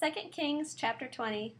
2 Kings chapter 20.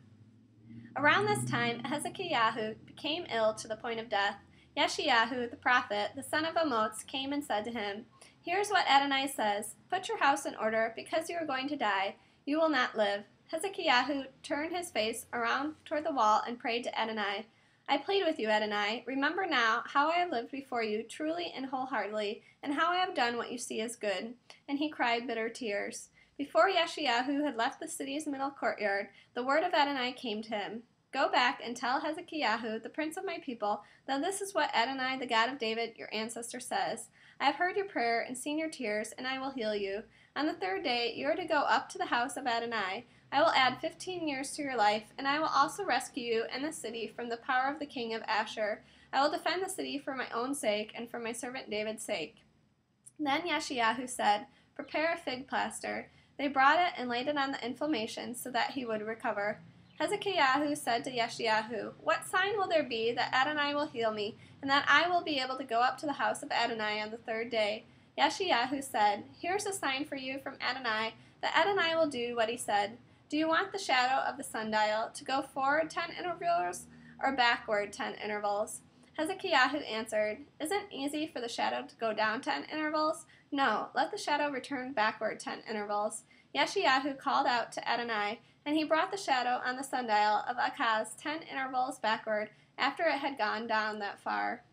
Around this time, Hezekiah became ill to the point of death. Yeshayahu the prophet, the son of Amoz, came and said to him, "Here's what Adonai says, put your house in order, because you are going to die. You will not live." Hezekiah turned his face around toward the wall and prayed to Adonai. "I plead with you, Adonai, remember now how I have lived before you truly and wholeheartedly, and how I have done what you see is good." And he cried bitter tears. Before Yeshayahu had left the city's middle courtyard, the word of Adonai came to him. "Go back and tell Hezekiah, the prince of my people, that this is what Adonai, the God of David, your ancestor, says. I have heard your prayer and seen your tears, and I will heal you. On the third day you are to go up to the house of Adonai. I will add 15 years to your life, and I will also rescue you and the city from the power of the king of Ashur. I will defend the city for my own sake and for my servant David's sake." Then Yeshayahu said, "Prepare a fig plaster." They brought it and laid it on the inflammation so that he would recover. Hezekiah said to Yeshayahu, "What sign will there be that Adonai will heal me, and that I will be able to go up to the house of Adonai on the third day?" Yeshayahu said, "Here's a sign for you from Adonai, that Adonai will do what he said. Do you want the shadow of the sundial to go forward 10 intervals or backward 10 intervals?" Hezekiah answered, "Isn't it easy for the shadow to go down 10 intervals? No, let the shadow return backward 10 intervals." Yeshayahu called out to Adonai, and he brought the shadow on the sundial of Achaz 10 intervals backward after it had gone down that far.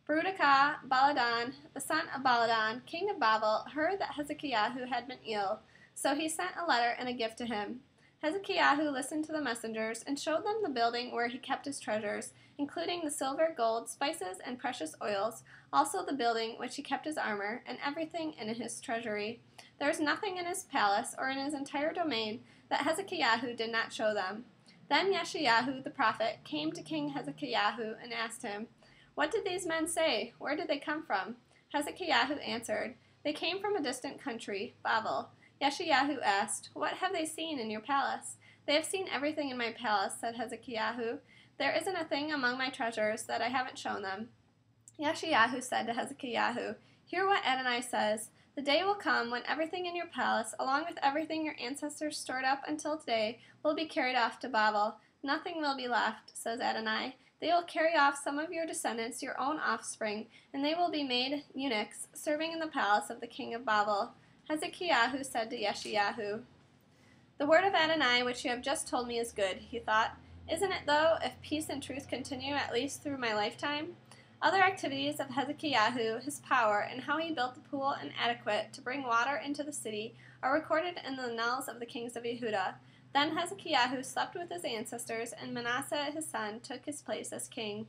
Baruchah Baladan, the son of Baladan, king of Babel, heard that Hezekiah had been ill, so he sent a letter and a gift to him. Hezekiah listened to the messengers and showed them the building where he kept his treasures, including the silver, gold, spices, and precious oils, also the building which he kept his armor, and everything in his treasury. There was nothing in his palace or in his entire domain that Hezekiah did not show them. Then Yeshayahu the prophet came to King Hezekiah and asked him, "What did these men say? Where did they come from?" Hezekiah answered, "They came from a distant country, Babel." Yeshayahu asked, "What have they seen in your palace?" "They have seen everything in my palace," said Hezekiah. "There isn't a thing among my treasures that I haven't shown them." Yeshayahu said to Hezekiah, "Hear what Adonai says. The day will come when everything in your palace, along with everything your ancestors stored up until today, will be carried off to Babel. Nothing will be left, says Adonai. They will carry off some of your descendants, your own offspring, and they will be made eunuchs, serving in the palace of the king of Babel." Hezekiah said to Yeshayahu, "The word of Adonai which you have just told me is good," he thought. "Isn't it, though, if peace and truth continue at least through my lifetime?" Other activities of Hezekiah, his power, and how he built the pool and aqueduct to bring water into the city, are recorded in the annals of the kings of Yehudah. Then Hezekiah slept with his ancestors, and Manasseh his son took his place as king.